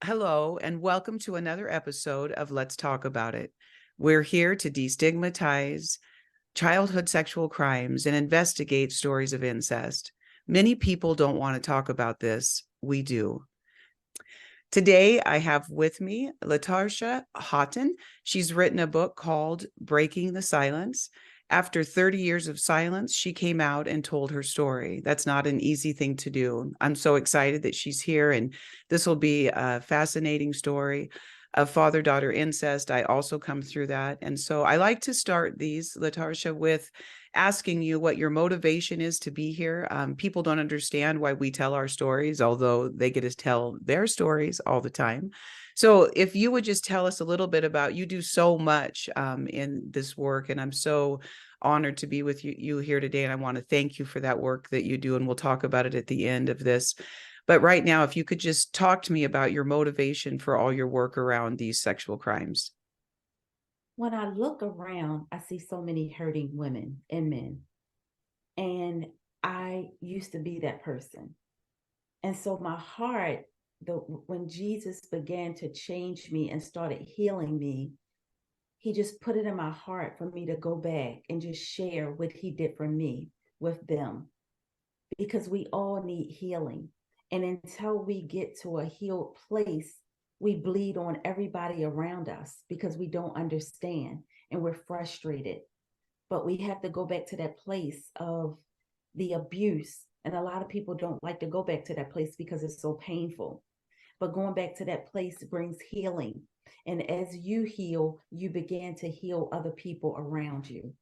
Hello, and welcome to another episode of Let's Talk About It. We're here to destigmatize childhood sexual crimes and investigate stories of incest. Many people don't want to talk about this. We do. Today, I have with me Latarsha Haughton. She's written a book called Breaking the Silence. After 30 years of silence, she came out and told her story. That's not an easy thing to do. I'm so excited that she's here, and this will be a fascinating story of father-daughter incest. I also come through that. And so I like to start these, Latarsha, with asking you what your motivation is to be here. People don't understand why we tell our stories, although they get to tell their stories all the time. So if you would just tell us a little bit about, you do so much in this work, and I'm so honored to be with you here today. And I want to thank you for that work that you do. And we'll talk about it at the end of this. But right now, if you could just talk to me about your motivation for all your work around these sexual crimes. When I look around, I see so many hurting women and men. And I used to be that person. And so my heart, when Jesus began to change me and started healing me, he just put it in my heart for me to go back and just share what he did for me with them. Because we all need healing. And until we get to a healed place, we bleed on everybody around us because we don't understand and we're frustrated. But we have to go back to that place of the abuse. And a lot of people don't like to go back to that place because it's so painful. But going back to that place brings healing. And as you heal, you begin to heal other people around you.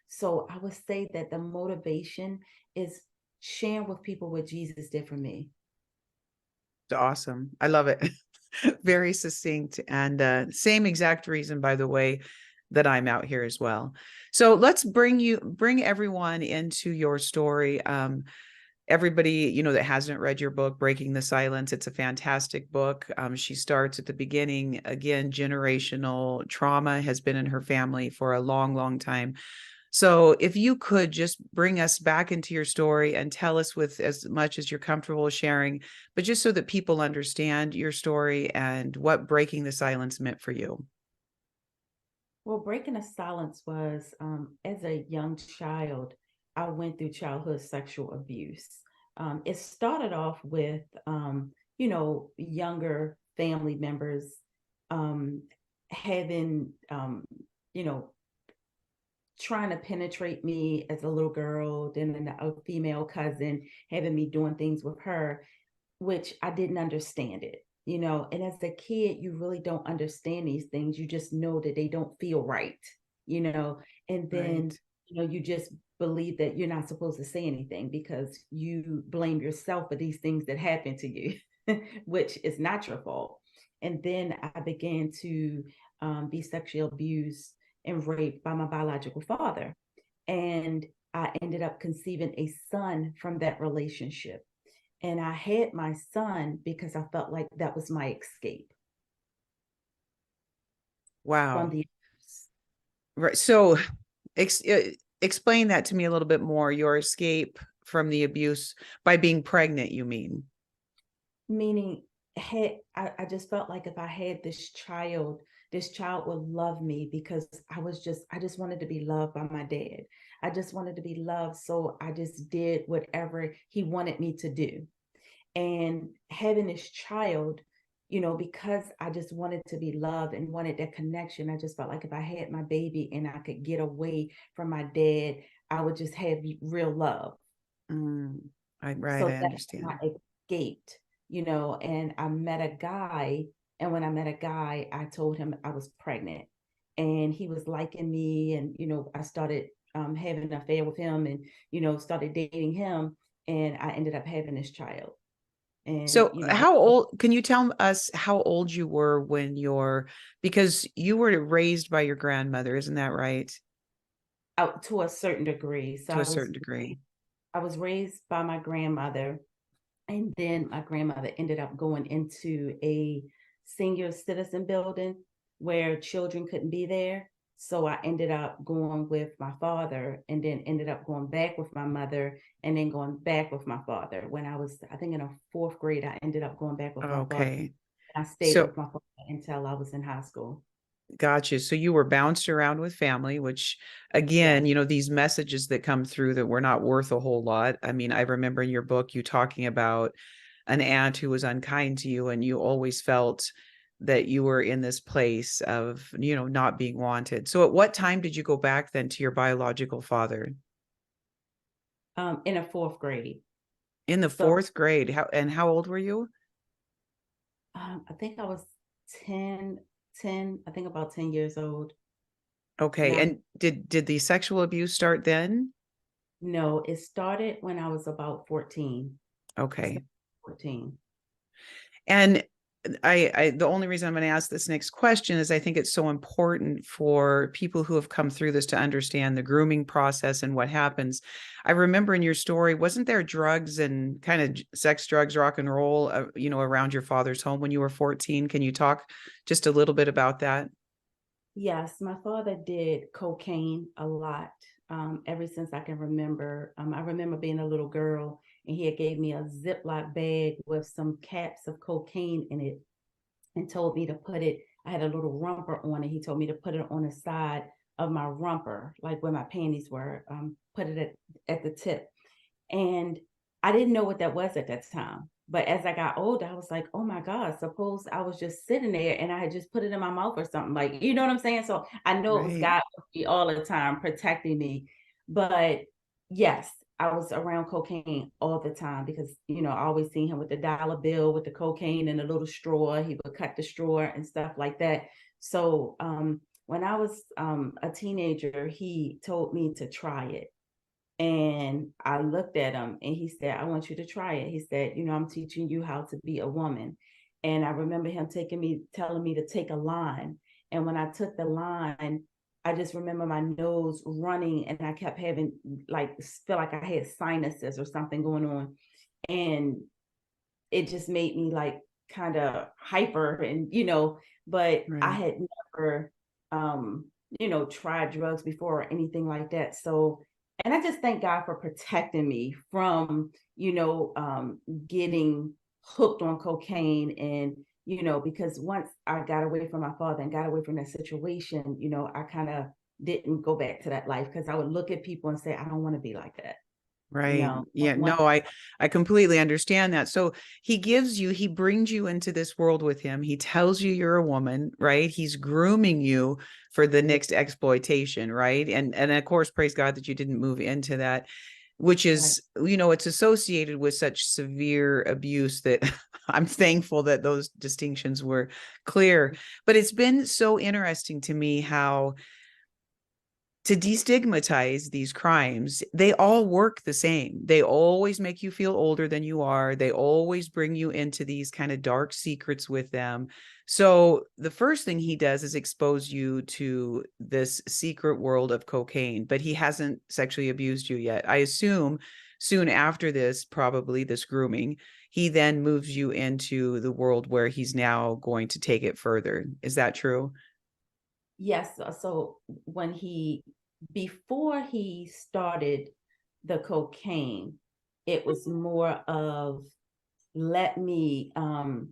So I would say that the motivation is sharing with people what Jesus did for me. Awesome. I love it. Very succinct, and same exact reason, by the way, that I'm out here as well. So let's bring everyone into your story. Everybody, that hasn't read your book, Breaking the Silence, it's a fantastic book. She starts at the beginning. Again, generational trauma has been in her family for a long, long time. So if you could just bring us back into your story and tell us with as much as you're comfortable sharing, but just so that people understand your story and what breaking the silence meant for you. Well, breaking the silence was as a young child, I went through childhood sexual abuse. It started off with, younger family members um, having, you know, trying to penetrate me as a little girl, then a female cousin having me doing things with her, which I didn't understand it. And as a kid, you really don't understand these things. You just know that they don't feel right, you know, and then, Right. you just believe that you're not supposed to say anything because you blame yourself for these things that happen to you, which is not your fault. And then I began to be sexually abused and raped by my biological father. And I ended up conceiving a son from that relationship. And I had my son because I felt like that was my escape from Wow. the abuse. Right. So ex explain that to me a little bit more. Your escape from the abuse by being pregnant, you mean? Meaning, I just felt like if I had this child would love me because I just wanted to be loved by my dad. I just wanted to be loved. So I just did whatever he wanted me to do. And having this child, because I just wanted to be loved and wanted that connection, I just felt like if I had my baby and I could get away from my dad, I would just have real love. Mm, right. So I that's when understand. I escaped, and I met a guy. And when I met a guy, I told him I was pregnant. And he was liking me. And, I started having an affair with him and, started dating him. And I ended up having this child. And, So can you tell us how old you were when because you were raised by your grandmother, isn't that right? out to a certain degree. So To a certain degree. I was raised by my grandmother, and then my grandmother ended up going into a senior citizen building where children couldn't be there. So I ended up going with my father and then ended up going back with my mother and then going back with my father. When I was, I think, in a fourth grade, I ended up going back with my father. Okay. I stayed So with my father until I was in high school. gotcha. So you were bounced around with family, which Yes. again, these messages that come through that were not worth a whole lot. I mean, I remember in your book you talking about an aunt who was unkind to you, and you always felt that you were in this place of, not being wanted. So at what time did you go back then to your biological father? In a fourth grade. In the So fourth grade. How old were you? I think I was 10, 10. I think about 10 years old. Okay. Now, And did the sexual abuse start then? no, it started when I was about 14. I Okay. started 14. And the only reason I'm going to ask this next question is I think it's so important for people who have come through this to understand the grooming process and what happens. I remember in your story, wasn't there drugs and kind of sex, drugs, rock and roll, around your father's home when you were 14? Can you talk just a little bit about that? Yes, my father did cocaine a lot, ever since I can remember. I remember being a little girl and he had gave me a Ziploc bag with some caps of cocaine in it and told me to put it. I had a little romper on it. He told me to put it on the side of my romper, like where my panties were. Put it at the tip. And I didn't know what that was at that time. But as I got older, I was like, oh my God, suppose I was just sitting there and I had just put it in my mouth or something. Like, you know what I'm saying? So I know it was Right. God with me all the time protecting me. But yes, I was around cocaine all the time because, I always seen him with the dollar bill with the cocaine and a little straw. He would cut the straw and stuff like that. So when I was a teenager, he told me to try it. And I looked at him and he said, I want you to try it. He said, I'm teaching you how to be a woman. And I remember him telling me to take a line. And when I took the line, I just remember my nose running and I kept having feel like I had sinuses or something going on. And it just made me like kind of hyper and but I Right. had never tried drugs before or anything like that. So and I just thank God for protecting me from getting hooked on cocaine. And because once I got away from my father and got away from that situation, I kind of didn't go back to that life because I would look at people and say, I don't want to be like that. Right. Don't Yeah. No, want I completely understand that. So he brings you into this world with him. He tells you you're a woman, right? He's grooming you for the that. next exploitation, right? And of course, praise God that you didn't move into that, which Right. is, it's associated with such severe abuse that I'm thankful that those distinctions were clear. But it's been so interesting to me how to destigmatize these crimes, they all work the same. They always make you feel older than you are. They always bring you into these kind of dark secrets with them. So the first thing he does is expose you to this secret world of cocaine, but he hasn't sexually abused you yet. I assume soon after this, probably this grooming, he then moves you into the world where he's now going to take it further. Is that true? Yes. So before he started the cocaine, it was more of let me um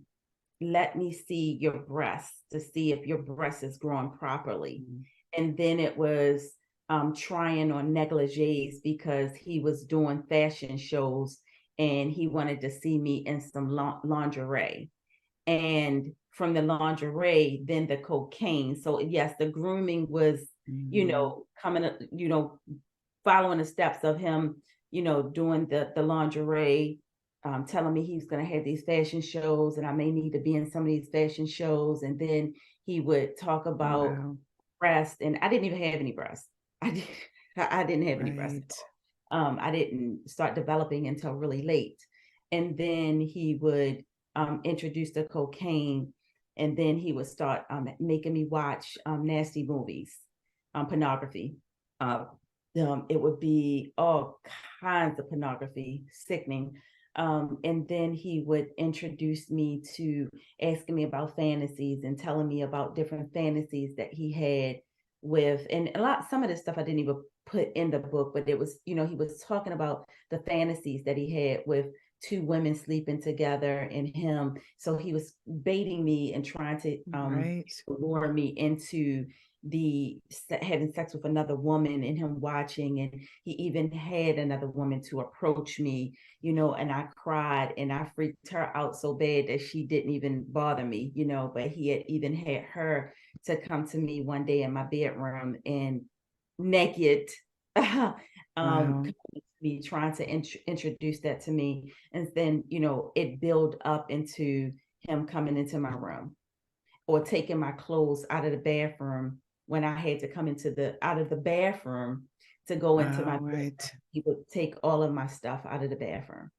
let me see your breasts to see if your breast is growing properly. Mm. And then it was trying on negligees because he was doing fashion shows and he wanted to see me in some lingerie, and from the lingerie, then the cocaine. So yes, the grooming was, Mm. coming, following the steps of him, doing the lingerie, telling me he was going to have these fashion shows and I may need to be in some of these fashion shows. And then he would talk about Wow. breast, and I didn't even have any breasts. I did, I didn't have any breasts. Right. I didn't start developing until really late. And then he would introduce the cocaine, and then he would start making me watch nasty movies, pornography. Uh, it would be all kinds of pornography, sickening. And then he would introduce me to asking me about fantasies and telling me about different fantasies that he had with, and some of this stuff I didn't even put in the book, but it was, he was talking about the fantasies that he had with two women sleeping together and him. So he was baiting me and trying to Right. lure me into the having sex with another woman and him watching. And he even had another woman to approach me, and I cried and I freaked her out so bad that she didn't even bother me, but he had even had her to come to me one day in my bedroom and naked Wow. me trying to introduce that to me. And then, it built up into him coming into my room or taking my clothes out of the bathroom when I had to come out of the bathroom to go into my Wow. bedroom. Right. He would take all of my stuff out of the bathroom.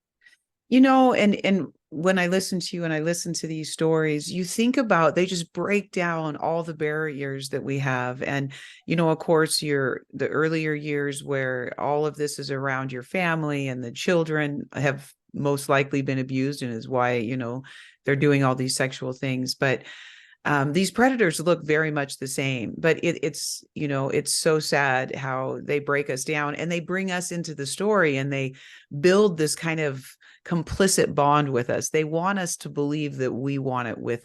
And when I listen to you and I listen to these stories, you think about, they just break down all the barriers that we have. And, of course, the earlier years where all of this is around your family and the children have most likely been abused and is why, they're doing all these sexual things. But these predators look very much the same, but it's so sad how they break us down and they bring us into the story and they build this kind of complicit bond with us. They want us to believe that we want it with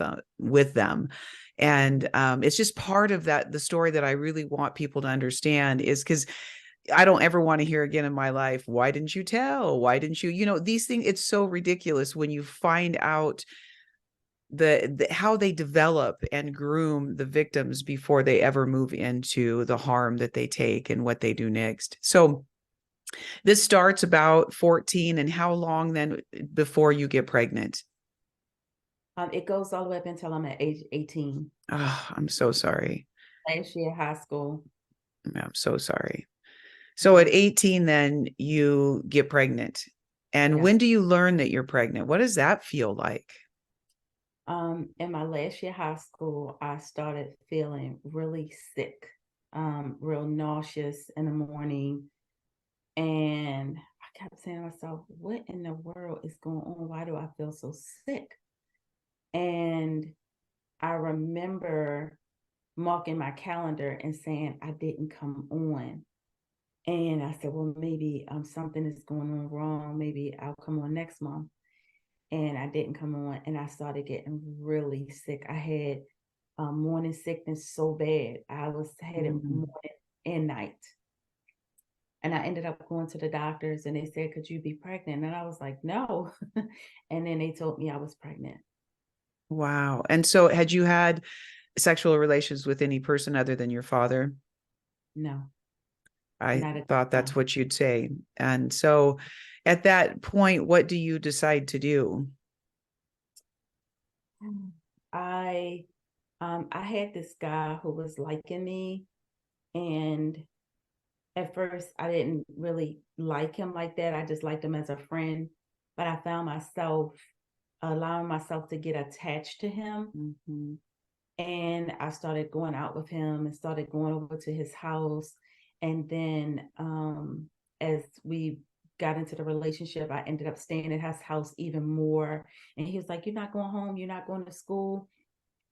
them. And it's just part of the story that I really want people to understand is because I don't ever want to hear again in my life, why didn't you tell? Why didn't you, these things, it's so ridiculous when you find out how they develop and groom the victims before they ever move into the harm that they take and what they do next. So this starts about 14, and how long then before you get pregnant? It goes all the way up until I'm at age 18. Oh, I'm so sorry. Last year, high school. I'm so sorry. So at Mhm. 18, then you get pregnant. And when Yes. do you learn that you're pregnant? What does that feel like? In my last year high school, I started feeling really sick, real nauseous in the morning. And I kept saying to myself, what in the world is going on? Why do I feel so sick? And I remember marking my calendar and saying I didn't come on. And I said, well, maybe something is going on wrong. Maybe I'll come on next month. And I didn't come on, and I started getting really sick. I had morning sickness so bad. Had it Mm. morning and night. And I ended up going to the doctors and they said, could you be pregnant? And I was like, no. And then they told me I was pregnant. Wow. And so had you had sexual relations with any person other than your father? No, I not at thought the that's time. what you'd say. And so at that point, what do you decide to do? I I had this guy who was liking me, and at first I didn't really like him like that. I just liked him as a friend, but I found myself allowing myself to get attached to him. Mhm. And I started going out with him and started going over to his house. And then as we got into the relationship, I ended up staying at his house even more. And he was like, you're not going home, you're not going to school.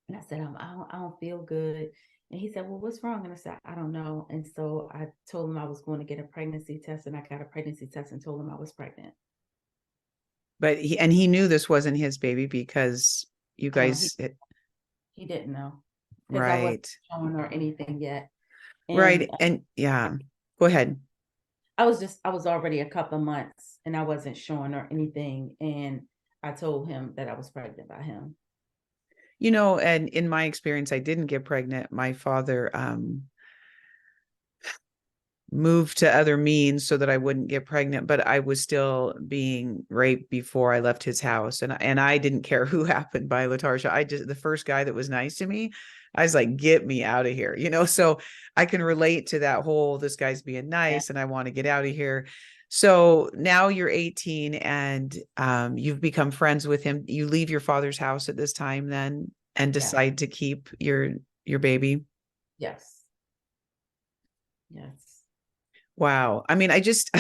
And I said, I don't feel good. And he said, well, what's wrong? And I said, I don't know. And so I told him I was going to get a pregnancy test, and I got a pregnancy test and told him I was pregnant. But he knew this wasn't his baby because you No, guys, he didn't know because I wasn't right, showing or anything yet. And right. And yeah, go ahead. I was already a couple of months and I wasn't showing her anything. And I told him that I was pregnant by him. And in my experience, I didn't get pregnant. My father, moved to other means so that I wouldn't get pregnant, but I was still being raped before I left his house. And I didn't care who happened by Latarsha. The first guy that was nice to me, I was like, get me out of here, so I can relate to that whole, this guy's being Yeah. nice and I want to get out of here. So now you're 18 and you've become friends with him. You leave your father's house at this time then and Yes. decide to keep your baby. Yes. Yes. Wow. I mean, I just,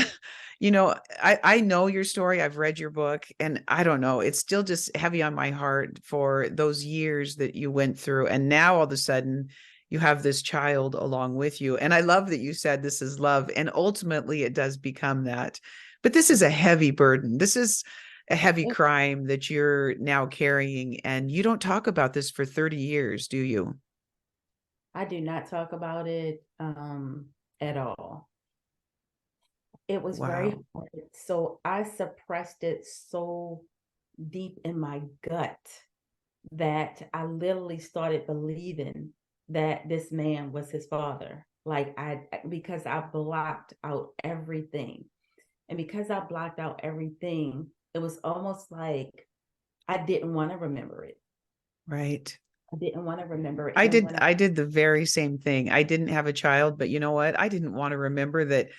I know your story. I've read your book and I don't know, it's still just heavy on my heart for those years that you went through. And now all of a sudden you have this child along with you. And I love that you said this is love. And ultimately it does become that. But this is a heavy burden. This is, a heavy crime that you're now carrying, and you don't talk about this for 30 years, do you? I do not talk about it at all. It was very Wow. hard. So I suppressed it so deep in my gut that I literally started believing that this man was his father. Like because I blocked out everything. And because I blocked out everything, it was almost like I didn't want to remember it. Right. I didn't want to remember it. I And did when I, I did the very same thing. I didn't have a child, but you know what? I didn't want to remember that,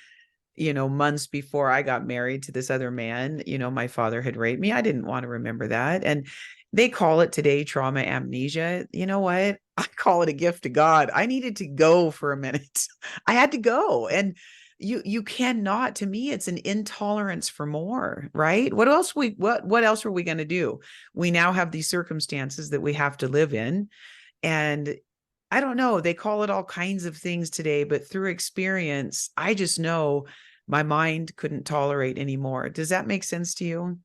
months before I got married to this other man, my father had raped me. I didn't want to remember that. And they call it today trauma amnesia. You know what? I call it a gift to God. I needed to go for a minute. I had to go. And you cannot, to me, it's an intolerance for more, right? What else are we going to do? We now have these circumstances that we have to live in. And I don't know, they call it all kinds of things today, but through experience, I just know my mind couldn't tolerate anymore. Does that make sense to you?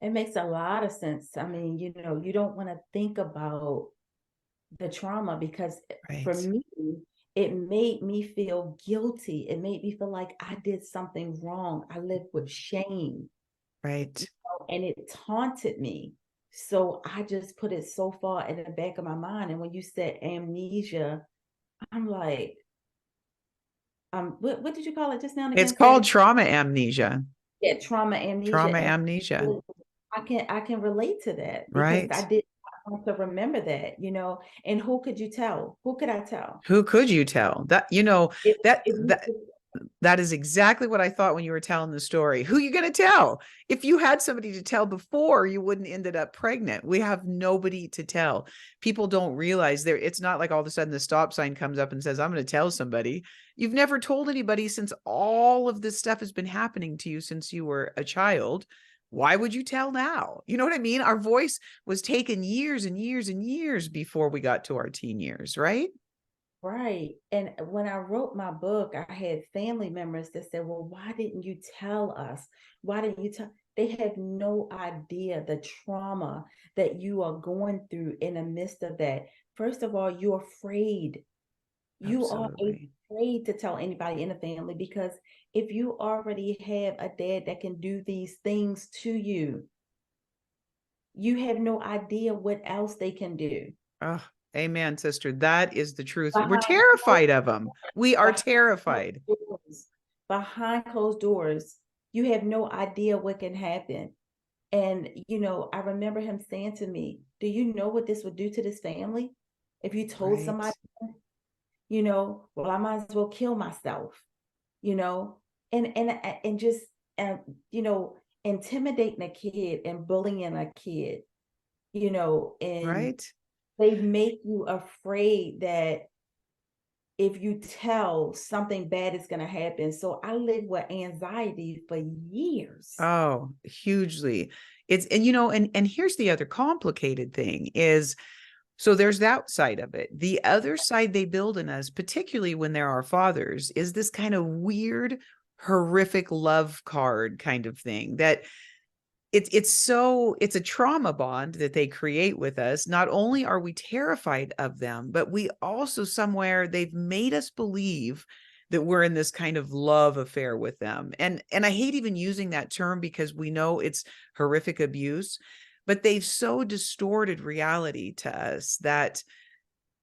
it makes a lot of sense. I mean, you don't want to think about the trauma because for Right. me, it made me feel guilty. It made me feel like I did something wrong. I lived with shame, Right. and it taunted me. So I just put it so far in the back of my mind. And when you said amnesia, I'm like, what did you call it just now and It's again? Say it called again. trauma amnesia. Yeah, trauma amnesia. Trauma And amnesia. I can relate to that because I Right. did not want to remember that. And who could you tell? Who could I tell? Who could you tell? That, If that if that that is exactly what I thought when you were telling the story. Who are you going to tell? If you had somebody to tell before, you wouldn't ended up pregnant. We have nobody to tell. People don't realize there. It's not like all of a sudden the stop sign comes up and says, "I'm going to tell somebody." You've never told anybody since all of this stuff has been happening to you since you were a child. Why would you tell now? You know what I mean? Our voice was taken years and years and years before we got to our teen years, right? Right. And when I wrote my book, I had family members that said, "Well, why didn't you tell us? Why didn't you tell?" They have no idea the trauma that you are going through in the midst of that. First of all, you're afraid. You are Absolutely. afraid to tell anybody in the family because if you already have a dad that can do these things to you, you have no idea what else they can do. Oh, amen, sister. That is the truth. We're Behind terrified of them. We are behind closed terrified. doors, behind closed doors, you have no idea what can happen. And I remember him saying to me, "Do you know what this would do to this family? If you told Right. somebody, well, I might as well kill myself, you know, and just uh, you know, intimidating a kid and bullying a kid, and Right. they make you afraid that if you tell something bad is going to happen. So I lived with anxiety for years. Oh, hugely. It's and and here's the other complicated thing is so there's that side of it. The other side they build in us, particularly when there are fathers, is this kind of weird, horrific love card kind of thing that it's a trauma bond that they create with us. Not only are we terrified of them, but we also somewhere they've made us believe that we're in this kind of love affair with them. And I hate even using that term because we know it's horrific abuse, but they've so distorted reality to us that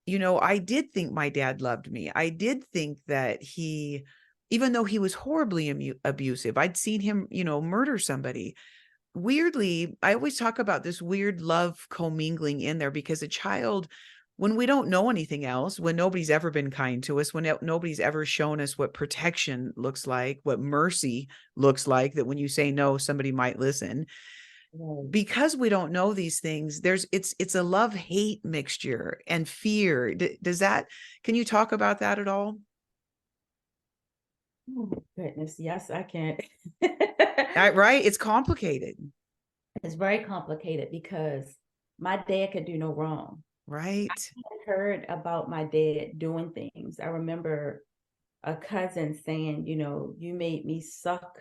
I did think my dad loved me. I did think that he, even though he was horribly abusive, I'd seen him, murder somebody. Weirdly, I always talk about this weird love commingling in there because a child, when we don't know anything else, when nobody's ever been kind to us, when nobody's ever shown us what protection looks like, what mercy looks like, that when you say no, somebody might listen. Right. Because we don't know these things, it's a love hate mixture and fear. Does that, can you talk about that at all? Oh my goodness. Yes, I can. Right? It's complicated, It's very complicated because my dad could do no wrong. right? I heard about my dad doing things. I remember a cousin saying, you made me suck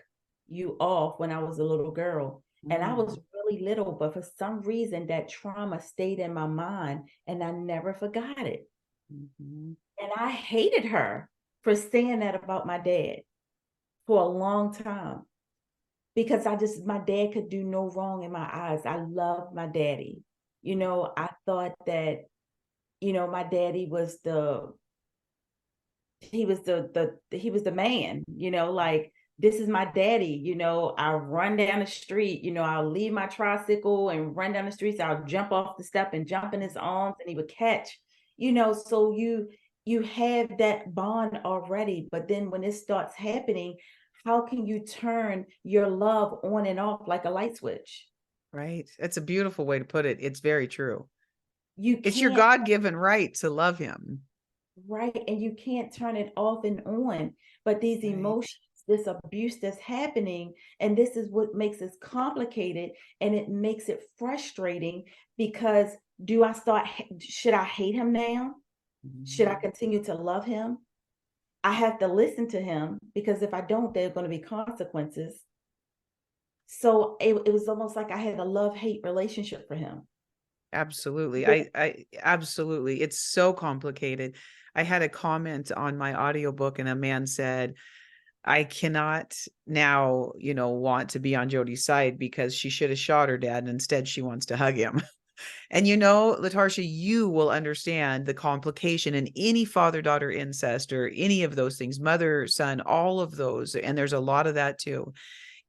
you off when I was a little girl. And I Mm. was really little, but for some reason that trauma stayed in my mind and I never forgot it. Mhm. And I hated her for saying that about my dad for a long time because my dad could do no wrong in my eyes. I loved my daddy. I thought that, my daddy was he was the man, like this is my daddy, I'll run down the street, I'll leave my tricycle and run down the streets, I'll jump off the step and jump in his arms and he would catch, so you have that bond already, but then when it starts happening, how can you turn your love on and off like a light switch? Right. That's a beautiful way to put it. It's very true. You It's your can't. God-given right to love him. Right. And you can't turn it off and on. But these Right. emotions, this abuse that's happening, and this is what makes it complicated and it makes it frustrating because should I hate him now? Should I Mhm. continue to love him? I have to listen to him because if I don't, there are going to be consequences. So it was almost like I had a love-hate relationship for him. Absolutely. But I absolutely. It's so complicated. I had a comment on my audiobook and a man said, I cannot now, want to be on Jody's side because she should have shot her dad and instead she wants to hug him. And Latarsha, you will understand the complication in any father-daughter incest or any of those things, mother, son, all of those. And there's a lot of that too.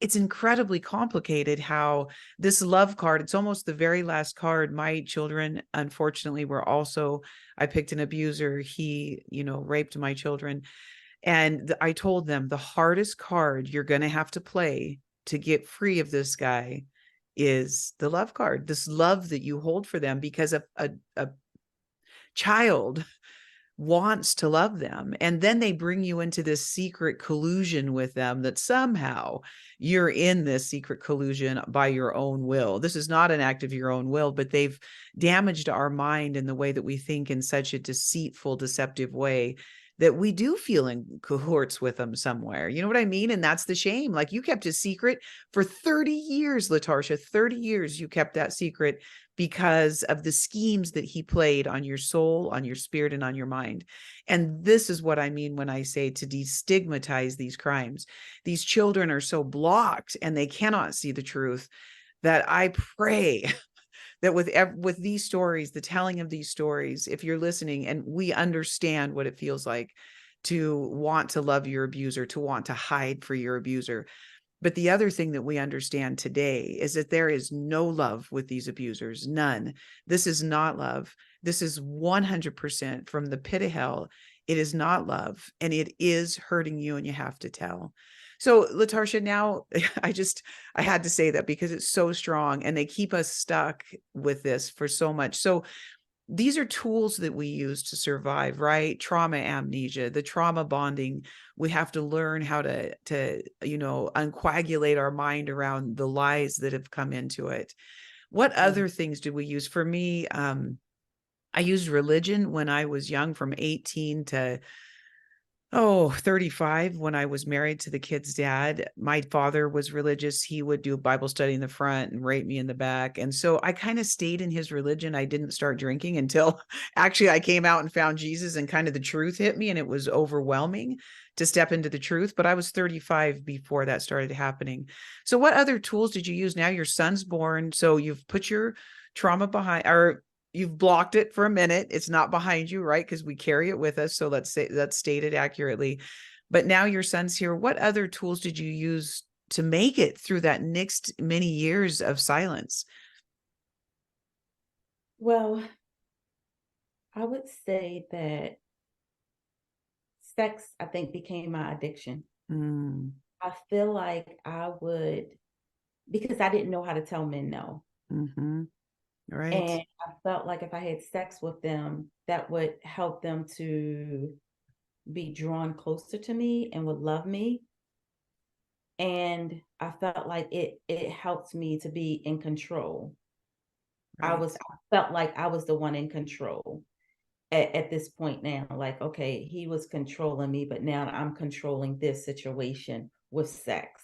It's incredibly complicated how this love card, it's almost the very last card. My children, unfortunately, I picked an abuser. He, raped my children. And I told them the hardest card you're going to have to play to get free of this guy is the love card, this love that you hold for them, because a child wants to love them. And then they bring you into this secret collusion with them that somehow you're in this secret collusion by your own will. This is not an act of your own will, but they've damaged our mind in the way that we think in such a deceitful, deceptive way that we do feel in cohorts with them somewhere. You know what I mean? And that's the shame. Like you kept a secret for 30 years, Latarsha, 30 years you kept that secret because of the schemes that he played on your soul, on your spirit, and on your mind. And this is what I mean when I say to destigmatize these crimes. These children are so blocked and they cannot see the truth that I pray that with these stories, the telling of these stories, if you're listening and we understand what it feels like to want to love your abuser, to want to hide for your abuser, but the other thing that we understand today is that there is no love with these abusers, none. This is not love. This is 100% from the pit of hell. It is not love, and it is hurting you, and you have to tell. So, Latarsha, now I had to say that because it's so strong, and they keep us stuck with this for so much. So, these are tools that we use to survive, right? Trauma amnesia, the trauma bonding. We have to learn how to uncoagulate our mind around the lies that have come into it. What yeah. other things do we use? For me, I used religion when I was young, from 18 to 35, when I was married to the kid's dad. My father was religious. He would do Bible study in the front and rape me in the back. And so I kind of stayed in his religion. I didn't start drinking until actually I came out and found Jesus, and kind of the truth hit me, and it was overwhelming to step into the truth. But I was 35 before that started happening. So what other tools did you use? Now your son's born, so you've put your trauma behind, or you've blocked it for a minute. It's not behind you, right? Because we carry it with us. So let's state it accurately. But now your son's here. What other tools did you use to make it through that next many years of silence? Well, I would say that sex, I think, became my addiction. Mm, I feel like I would, because I didn't know how to tell men no. mm-hmm. Right. And I felt like if I had sex with them, that would help them to be drawn closer to me and would love me. And I felt like it helped me to be in control. Right. I felt like I was the one in control at this point now. Like, okay, he was controlling me, but now I'm controlling this situation with sex.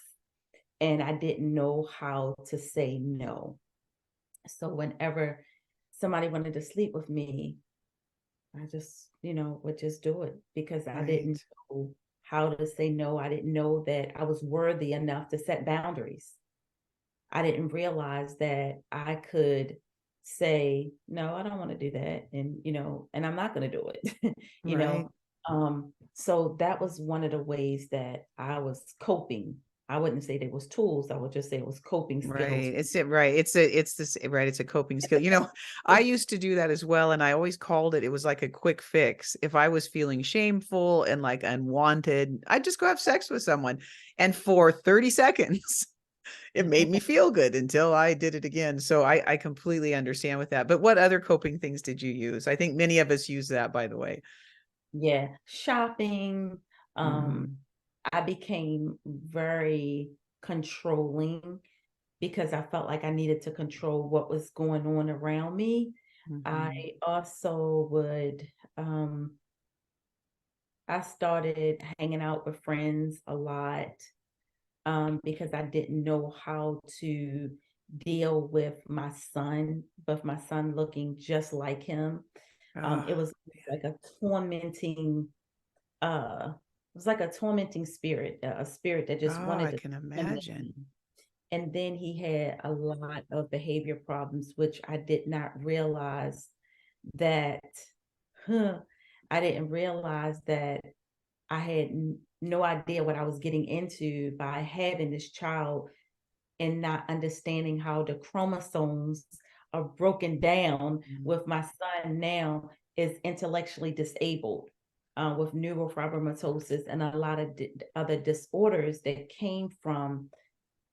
and I didn't know how to say no. So whenever somebody wanted to sleep with me, I just, would just do it because I didn't Right. know how to say no. I didn't know that I was worthy enough to set boundaries. I didn't realize that I could say, no, I don't want to do that. And I'm not going to do it, you Right. know. So that was one of the ways that I was coping. I wouldn't say there was tools. I would just say it was coping skills. Right. Right. It's this right. It's a coping skill. I used to do that as well. And I always called it was like a quick fix. If I was feeling shameful and like unwanted, I'd just go have sex with someone. And for 30 seconds, it made me feel good until I did it again. So I completely understand with that. But what other coping things did you use? I think many of us use that, by the way. Yeah, shopping. Um, Mhm. I became very controlling because I felt like I needed to control what was going on around me. I Mhm. also would, I started hanging out with friends a lot because I didn't know how to deal with my son looking just like him. Oh, It was like a tormenting it was like a tormenting spirit, a spirit that just oh, wanted I to can torment me. imagine. And then he had a lot of behavior problems, which I did not realize that, huh, I didn't realize that I had no idea what I was getting into by having this child and not understanding how the chromosomes are broken down Mm. with my son now is intellectually disabled with neurofibromatosis and a lot of other disorders that came from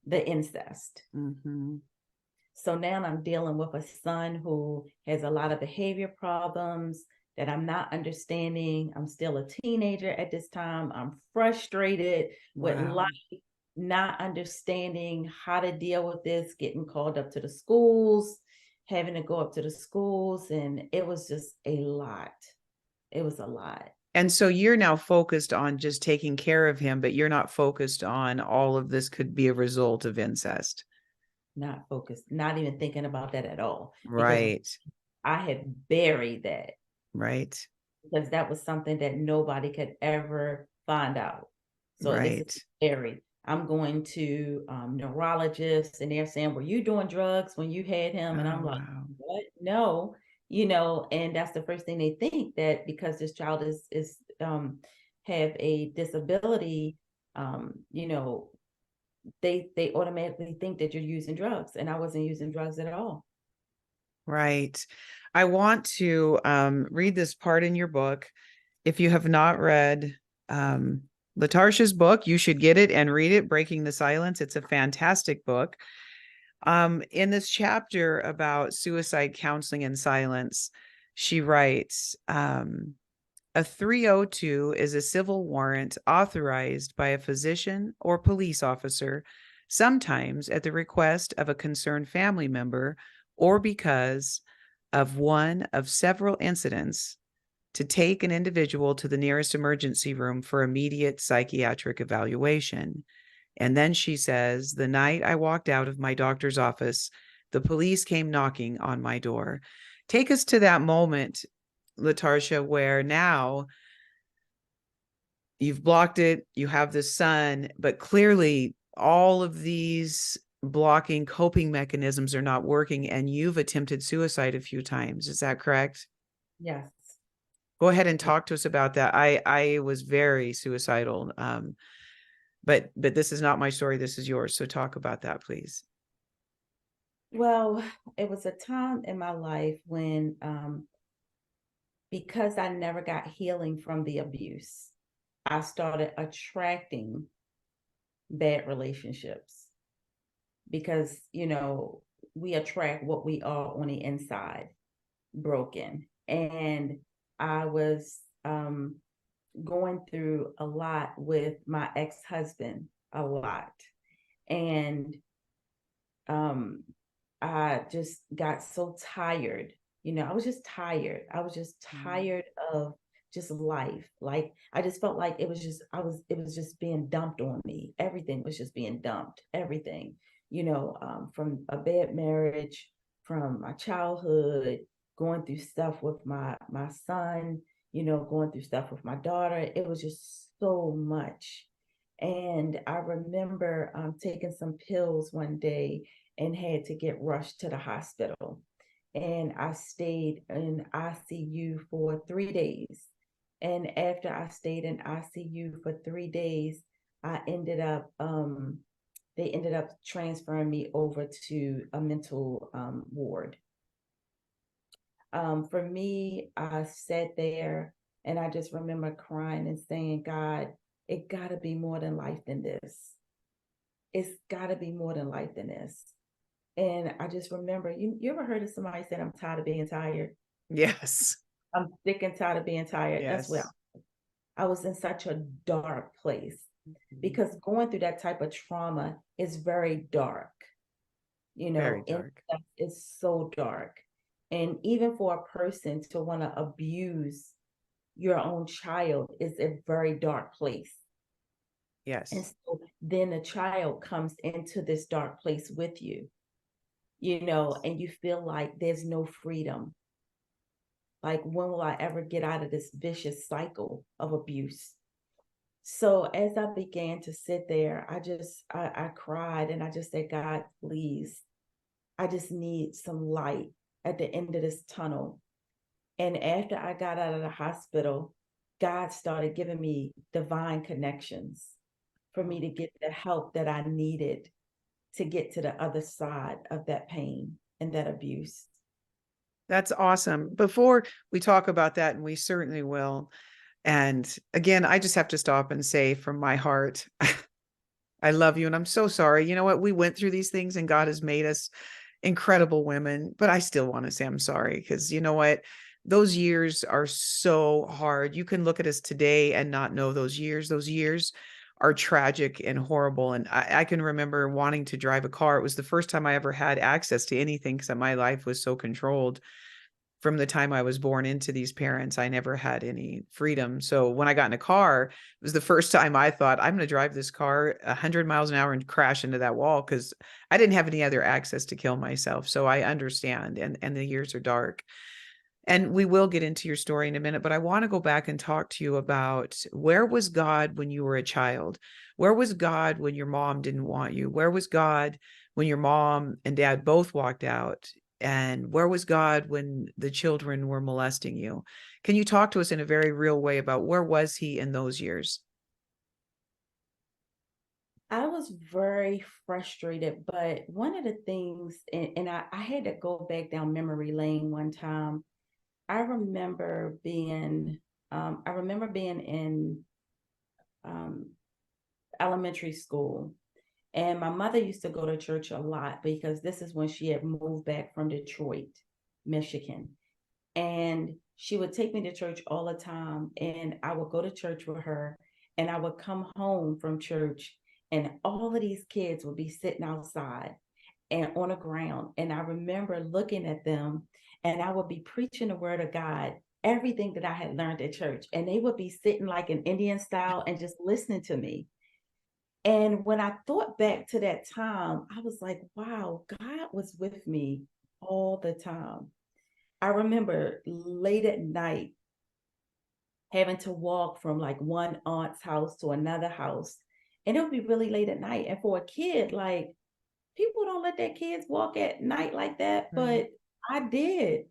the incest. Mhm. So now I'm dealing with a son who has a lot of behavior problems that I'm not understanding. I'm still a teenager at this time. I'm frustrated with life, Wow. not understanding how to deal with this, getting called up to the schools, having to go up to the schools. And it was just a lot. It was a lot. And so you're now focused on just taking care of him, but you're not focused on all of this could be a result of incest. Not focused, not even thinking about that at all, because Right. I had buried that Right. because that was something that nobody could ever find out. So this is Right. scary. I'm going to neurologists and they're saying, were you doing drugs when you had him? And Oh, I'm like, wow. what? No, and that's the first thing they think, that because this child is have a disability, you know, they automatically think that you're using drugs. And I wasn't using drugs at all. Right. I want to read this part in your book. If you have not read um, Latarsha's book, you should get it and read it, Breaking the Silence. It's a fantastic book. In this chapter about suicide counseling and silence, she writes, a 302 is a civil warrant authorized by a physician or police officer, sometimes at the request of a concerned family member or because of one of several incidents, to take an individual to the nearest emergency room for immediate psychiatric evaluation. And then she says, the night I walked out of my doctor's office, the police came knocking on my door. Take us to that moment, Latarsha, where now you've blocked it, you have the son, but clearly all of these blocking coping mechanisms are not working, and you've attempted suicide a few times. Is that correct? Yes. Go ahead and talk to us about that. I was very suicidal, but this is not my story. This is yours. So talk about that, please. Well, it was a time in my life when, because I never got healing from the abuse, I started attracting bad relationships because, we attract what we are on the inside, broken. And I was going through a lot with my ex husband, a lot. And um, I just got so tired. I was just tired. I was just Mm. tired of just life. Like I just felt like it was just being dumped on me. Everything was just being dumped. Everything, from a bad marriage, from my childhood, going through stuff with my son, going through stuff with my daughter. It was just so much. And I remember taking some pills one day and had to get rushed to the hospital. And I stayed in ICU for 3 days. And after I stayed in ICU for 3 days, I ended up, they ended up transferring me over to a mental ward. For me, I sat there and I just remember crying and saying, God, it got to be more than life than this. It's got to be more than life than this. And I just remember, you ever heard of somebody said, I'm tired of being tired? Yes. I'm sick and tired of being tired. That's where Yes. I was in such a dark place Mhm. because going through that type of trauma is very dark. Very And dark. it's so dark. And even for a person to want to abuse your own child is a very dark place. And Yes. so then a child comes into this dark place with you, and you feel like there's no freedom. Like, when will I ever get out of this vicious cycle of abuse? So as I began to sit there, I cried and I just said, God, please, I just need some light at the end of this tunnel. And after I got out of the hospital, God started giving me divine connections for me to get the help that I needed to get to the other side of that pain and that abuse. That's awesome. Before we talk about that, and we certainly will. And again, I just have to stop and say from my heart, I love you and I'm so sorry. You know what? We went through these things and God has made us incredible women, but I still want to say I'm sorry because you know what? Those years are so hard. You can look at us today and not know those years. Those years are tragic and horrible. And I can remember wanting to drive a car. It was the first time I ever had access to anything because my life was so controlled from the time I was born into these parents. I never had any freedom. So when I got in a car, it was the first time I thought, I'm going to drive this car 100 miles an hour and crash into that wall because I didn't have any other access to kill myself. So I understand. And the years are dark. And we will get into your story in a minute, but I want to go back and talk to you about where was God when you were a child? Where was God when your mom didn't want you? Where was God when your mom and dad both walked out? And where was God when the children were molesting you? Can you talk to us in a very real way about where was he in those years? I was very frustrated, but one of the things, and I had to go back down memory lane one time. I remember being, I remember being in um, elementary school, and my mother used to go to church a lot because this is when she had moved back from Detroit, Michigan. And she would take me to church all the time. And I would go to church with her. And I would come home from church. And all of these kids would be sitting outside and on the ground. And I remember looking at them and I would be preaching the word of God, everything that I had learned at church. And they would be sitting like an Indian style and just listening to me. And when I thought back to that time, I was like, wow, God was with me all the time. I remember late at night having to walk from like one aunt's house to another house. And it would be really late at night. And for a kid, like people don't let their kids walk at night like that, Right. but I did.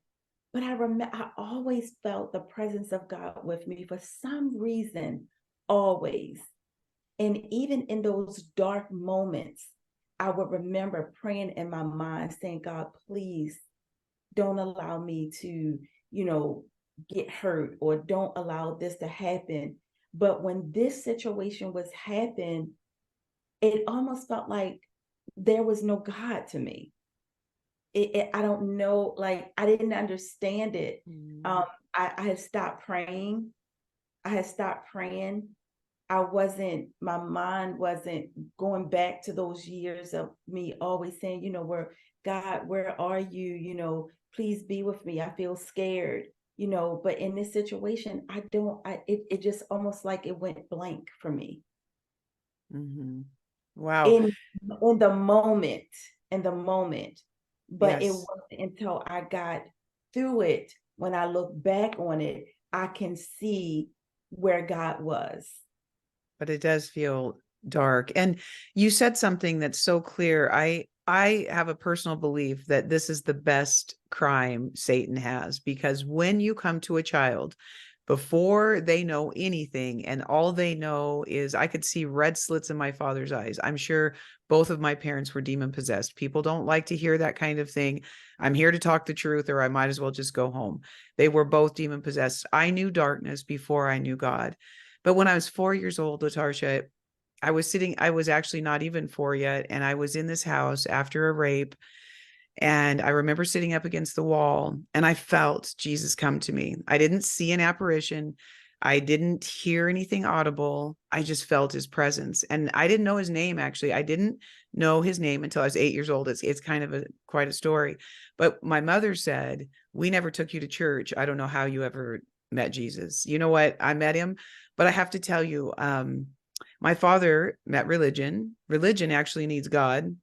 But I always felt the presence of God with me for some reason, always. And even in those dark moments, I would remember praying in my mind, saying, God, please don't allow me to, you know, get hurt or don't allow this to happen. But when this situation was happening, it almost felt like there was no God to me. I don't know, like I didn't understand it. Mm. Um, I had stopped praying. I had stopped praying. My mind wasn't going back to those years of me always saying, where God, where are you? Please be with me. I feel scared. But in this situation, it just almost like it went blank for me Hmm. Wow. in in the moment, in the moment. But it Yes. wasn't until I got through it, when I look back on it, I can see where God was. But it does feel dark. And you said something that's so clear. I have a personal belief that this is the best crime Satan has, because when you come to a child before they know anything and all they know is, I could see red slits in my father's eyes. I'm sure both of my parents were demon possessed. People don't like to hear that kind of thing. I'm here to talk the truth, or I might as well just go home. They were both demon possessed. I knew darkness before I knew God. But when I was 4 years old, Latarsha, I was actually not even four yet. And I was in this house after a rape. And I remember sitting up against the wall and I felt Jesus come to me. I didn't see an apparition. I didn't hear anything audible. I just felt his presence. And I didn't know his name, actually. I didn't know his name until I was 8 years old. It's kind of quite a story. But my mother said, "We never took you to church. I don't know how you ever met Jesus." You know what? I met him, but I have to tell you, my father met religion. Religion actually needs God.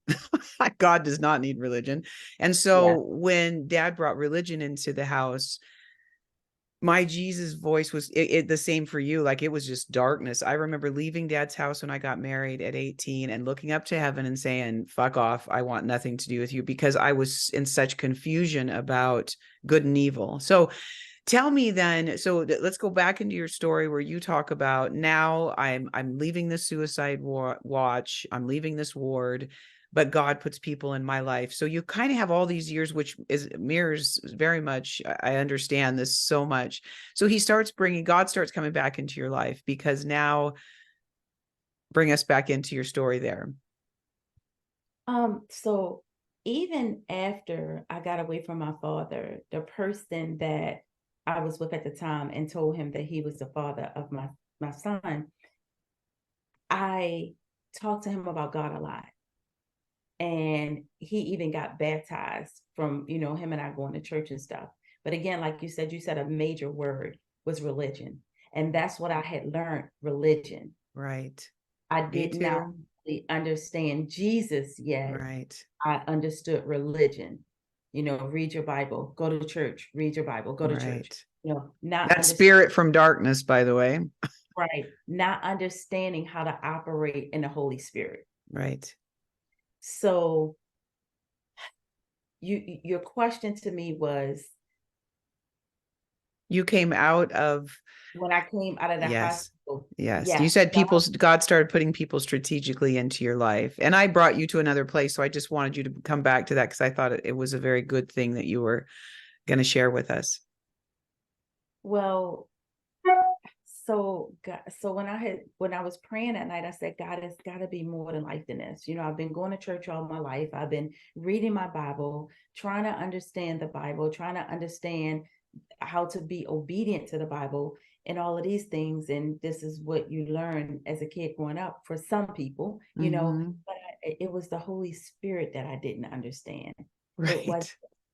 God does not need religion. And Yeah. so when dad brought religion into the house, my Jesus voice was the same for you. Like, it was just darkness. I remember leaving dad's house when I got married at 18 and looking up to heaven and saying, "Fuck off. I want nothing to do with you," because I was in such confusion about good and evil. So tell me then, so let's go back into your story where you talk about, now I'm leaving the suicide watch, I'm leaving this ward, but God puts people in my life. So you kind of have all these years, which is mirrors very much. I understand this so much. So God starts coming back into your life, because now, bring us back into your story there. So even after I got away from my father, the person that I was with at the time and told him that he was the father of my son, I talked to him about God a lot. And he even got baptized from, him and I going to church and stuff. But again, like you said a major word was religion. And that's what I had learned, religion. Right. I Me did not too. really understand Jesus yet. Right. I understood religion. Read your Bible, go to church, read your Bible, go to church. Right. Not That understand, spirit from darkness, by the way. right, not understanding how to operate in the Holy Spirit. Right. So your question to me was, You came out of, when I came out of the yes. hospital, Yes. You yes, said God started putting people strategically into your life. And I brought you to another place. So I just wanted you to come back to that, because I thought it was a very good thing that you were going to share with us. well, so when I was praying at night, I said, God, it's got to be more than life than this. I've been going to church all my life. I've been reading my Bible, trying to understand the Bible, trying to understand how to be obedient to the Bible and all of these things. And this is what you learn as a kid growing up for some people, Mm-hmm. but it was the Holy Spirit that I didn't understand. It was,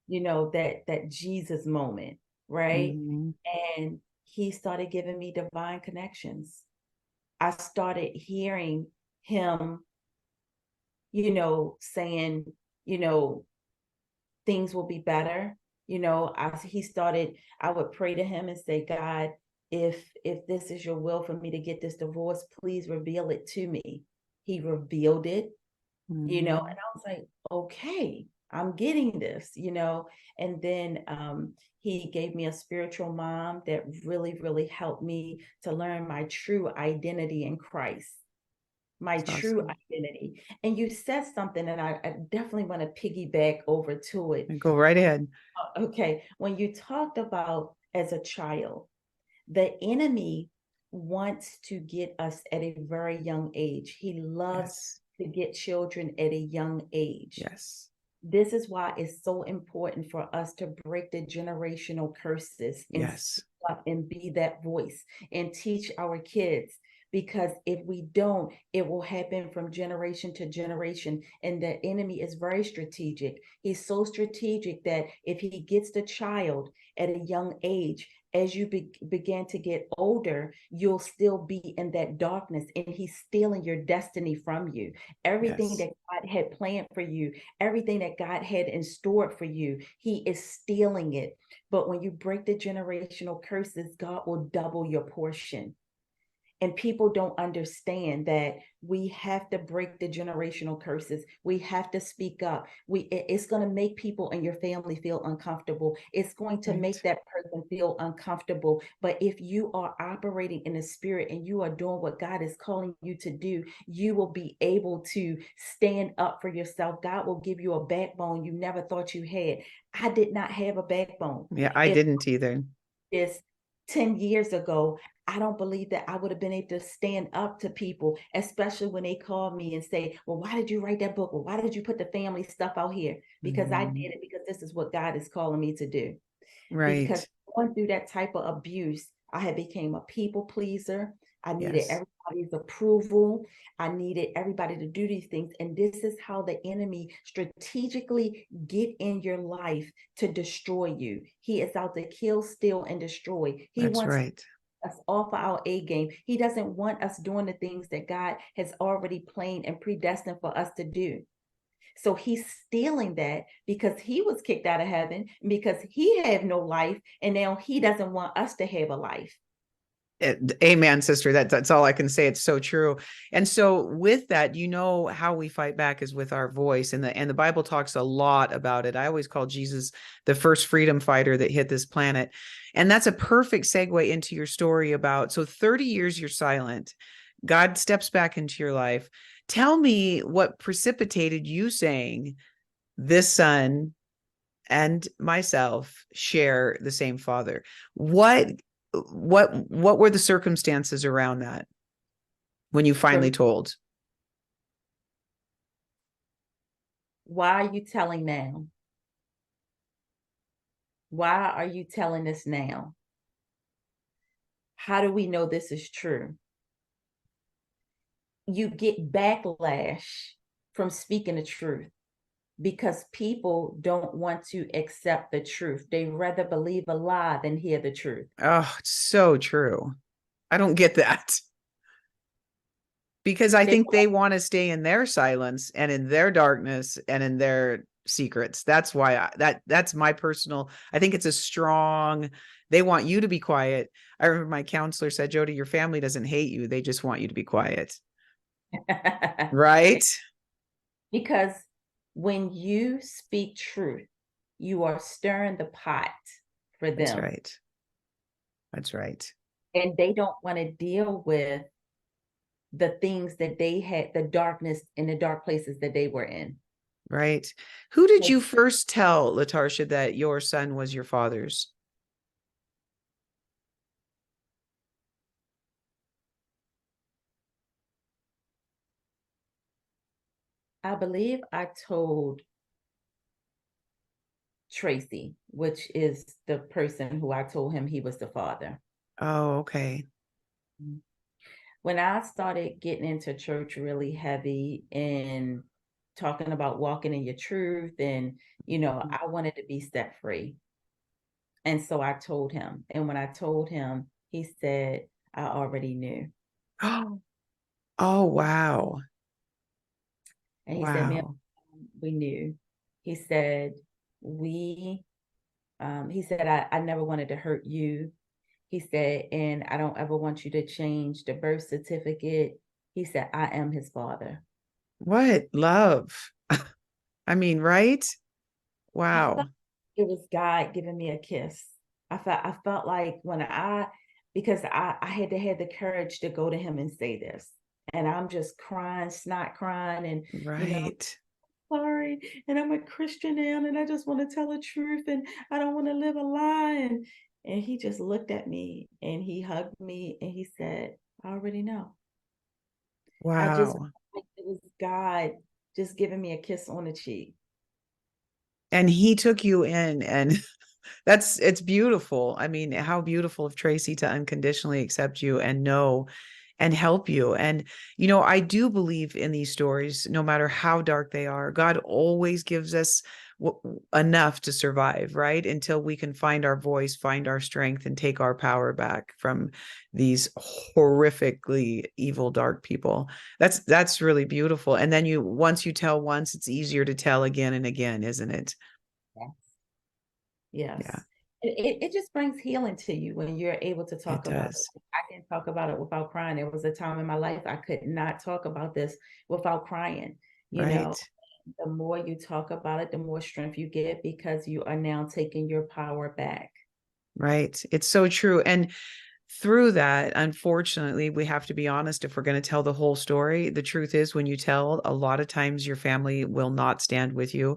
Right. that Jesus moment, right? Mm-hmm. And he started giving me divine connections. I started hearing him, saying, you know, things will be better. I would pray to him and say, God, if this is your will for me to get this divorce, please reveal it to me. He revealed it, and I Mm-hmm. was like, okay, I'm getting this, and then he gave me a spiritual mom that really, really helped me to learn my true identity in Christ, my That's true awesome. identity. And you said something, and I definitely want to piggyback over to it. Go right ahead. Okay, when you talked about as a child, the enemy wants to get us at a very young age. He loves Yes. to get children at a young age. Yes. This is why it's so important for us to break the generational curses and Yes. speak up and be that voice and teach our kids. Because if we don't, it will happen from generation to generation. And the enemy is very strategic. He's so strategic that if he gets the child at a young age. As you begin to get older, you'll still be in that darkness, and he's stealing your destiny from you. Everything Yes. that God had planned for you, everything that God had in store for you, he is stealing it. But when you break the generational curses, God will double your portion. And people don't understand that we have to break the generational curses. We have to speak up. It's going to make people in your family feel uncomfortable. It's going to Right. make that person feel uncomfortable. But if you are operating in the spirit and you are doing what God is calling you to do, you will be able to stand up for yourself. God will give you a backbone you never thought you had. I did not have a backbone. Yeah, I If didn't either. this 10 years ago, I don't believe that I would have been able to stand up to people, especially when they call me and say, well, why did you write that book? Well, why did you put the family stuff out here? Because I did Mhm. it because this is what God is calling me to do. Because Right. going through that type of abuse, I had became a people pleaser. I needed Yes. everybody's approval. I needed everybody to do these things. And this is how the enemy strategically get in your life to destroy you. He is out to kill, steal, and destroy. He That's wants right. us off of our A game. He doesn't want us doing the things that God has already planned and predestined for us to do. So he's stealing that because he was kicked out of heaven, because he had no life, and now he doesn't want us to have a life. Amen, sister. That's all I can say. It's so true. And so with that, how we fight back is with our voice. And the Bible talks a lot about it. I always call Jesus the first freedom fighter that hit this planet. And that's a perfect segue into your story about, so 30 years you're silent. God steps back into your life. Tell me what precipitated you saying, this son and myself share the same father. What were the circumstances around that when you For finally me, told? why are you telling now? Why are you telling us now? How do we know this is true? You get backlash from speaking the truth because people don't want to accept the truth. They rather believe a lie than hear the truth. Oh, it's so true. I don't get that, because I They think they want to stay in their silence and in their darkness and in their secrets. That's why that's my personal, I think it's a strong, they want you to be quiet. I remember my counselor said, Jody, your family doesn't hate you. They just want you to be quiet. Right? because when you speak truth, you are stirring the pot for That's them, right. That's right. and they don't want to deal with the things that they had, the darkness in the dark places that they were in. Right. Who did Like, you first tell, Latarsha, that your son was your father's? I believe I told Tracy, which is the person who I told him he was the father. Oh, okay. When I started getting into church really heavy and talking about walking in your truth, and I wanted to be set free. And so I told him. And when I told him, he said, I already knew. Oh, oh, wow. And he said, "Ma'am, Wow. we knew." He said, we he said, I never wanted to hurt you. He said, and I don't ever want you to change the birth certificate. He said, I am his father. What love. I mean, right? I Wow. felt it was God giving me a kiss. I felt like when because I had to have the courage to go to him and say this. And I'm just crying, snot crying, and you know, Right. sorry, and I'm a Christian now, and I just want to tell the truth, and I don't want to live a lie. And he just looked at me and he hugged me and he said, I already know. I just Wow. like it was God just giving me a kiss on the cheek. And he took you in, and it's beautiful. I mean, how beautiful of Tracy to unconditionally accept you and know and help you. And, I do believe in these stories, no matter how dark they are. God always gives us enough to survive, right? Until we can find our voice, find our strength, and take our power back from these horrifically evil, dark people. That's really beautiful. And then once you tell once, it's easier to tell again and again, isn't it? Yes. Yeah, Yes. It just brings healing to you when you're able to it talk about does. it. I can talk about it without crying. There was a time in my life I could not talk about this without crying. You know, Right. the more you talk about it, the more strength you get because you are now taking your power back. Right. It's so true. And through that, unfortunately, we have to be honest if we're going to tell the whole story. The truth is, when you tell, a lot of times your family will not stand with you.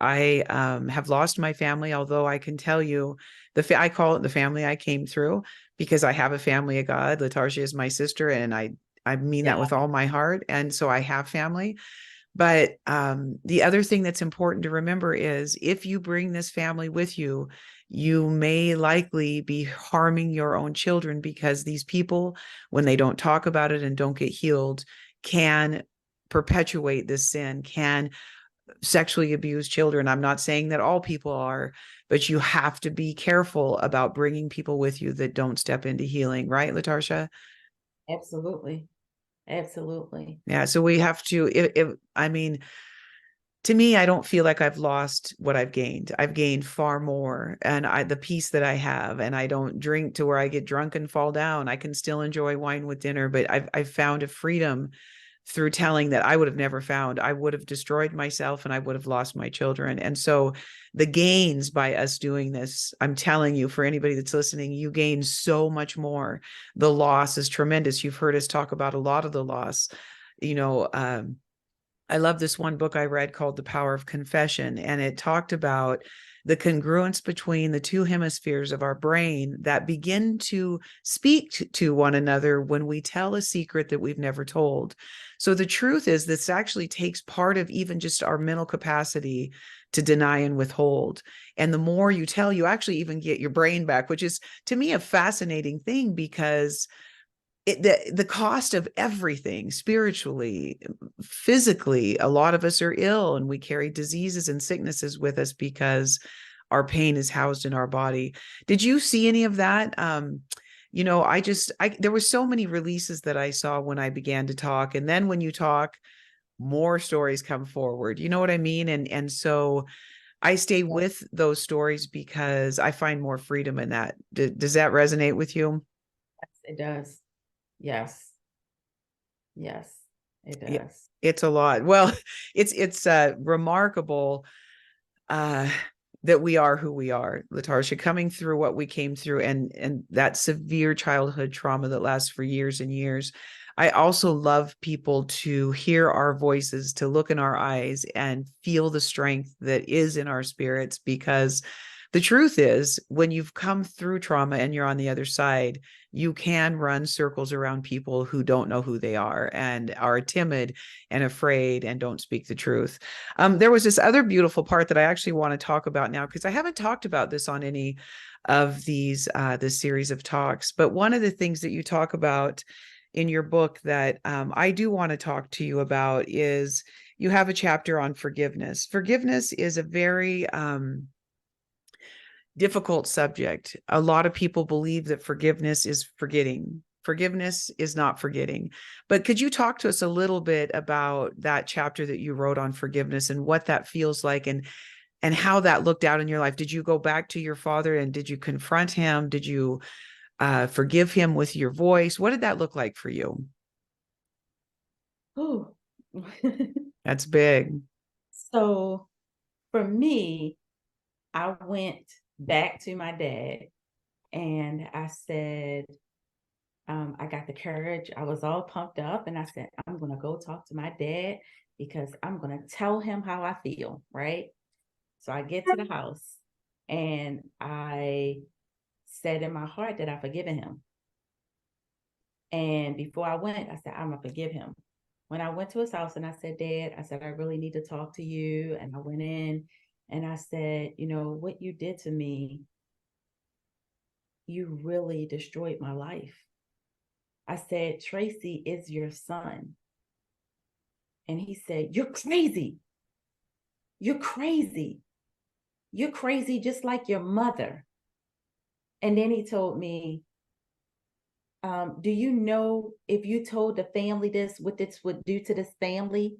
I have lost my family, although I can tell you I call it the family I came through because I have a family of God. Latarsha is my sister, and I mean that Yeah, with all my heart. And so I have family. But the other thing that's important to remember is if you bring this family with you, you may likely be harming your own children because these people, when they don't talk about it and don't get healed, can perpetuate this sin, can sexually abuse children. I'm not saying that all people are, but you have to be careful about bringing people with you that don't step into healing, right, Latarsha? absolutely. Absolutely. Yeah. So we have to, I mean, to me, I don't feel like I've lost what I've gained. I've gained far more. And the peace that I have, and I don't drink to where I get drunk and fall down. I can still enjoy wine with dinner, but I've found a freedom through telling that I would have never found. I would have destroyed myself and I would have lost my children. And so the gains by us doing this, I'm telling you, for anybody that's listening, you gain so much more. The loss is tremendous. You've heard us talk about a lot of the loss. You know, I love this one book I read called The Power of Confession, and it talked about the congruence between the two hemispheres of our brain that begin to speak to one another when we tell a secret that we've never told. So the truth is, this actually takes part of even just our mental capacity to deny and withhold. And the more you tell, you actually even get your brain back, which is to me a fascinating thing because the cost of everything spiritually, physically, a lot of us are ill and we carry diseases and sicknesses with us because our pain is housed in our body. Did you see any of that? I there were so many releases that I saw when I began to talk, and then when you talk, more stories come forward. You know what I mean? And so I stay Yes, with those stories because I find more freedom in that. Does that resonate with you? it does. Yes. Yes, it Yeah, does. it's a lot. Well, it's remarkable uh that we are who we are, Latarsha, coming through what we came through and that severe childhood trauma that lasts for years and years. I also love people to hear our voices, to look in our eyes and feel the strength that is in our spirits because the truth is, when you've come through trauma and you're on the other side, you can run circles around people who don't know who they are and are timid and afraid and don't speak the truth. There was this other beautiful part that I actually want to talk about now because I haven't talked about this on any of these this series of talks. But one of the things that you talk about in your book that I do want to talk to you about is you have a chapter on forgiveness. Forgiveness is a very difficult subject. A lot of people believe that forgiveness is forgetting. Forgiveness is not forgetting. But could you talk to us a little bit about that chapter that you wrote on forgiveness and what that feels like and how that looked out in your life? Did you go back to your father and did you confront him? Did you forgive him with your voice? What did that look like for you? Ooh. That's big. So for me, I went back to my dad and I said, I got the courage. I was all pumped up and I said, I'm going to go talk to my dad because I'm going to tell him how I feel. Right. So I get to the house and I said in my heart that I forgiven him. And before I went, I said, I'm going to forgive him. When I went to his house and I said, Dad, I said, I really need to talk to you. And I went in and I said, you know, what you did to me, you really destroyed my life. I said, Tracy is your son. And he said, You're crazy. You're crazy. You're crazy just like your mother. And then he told me, do you know if you told the family this, what this would do to this family?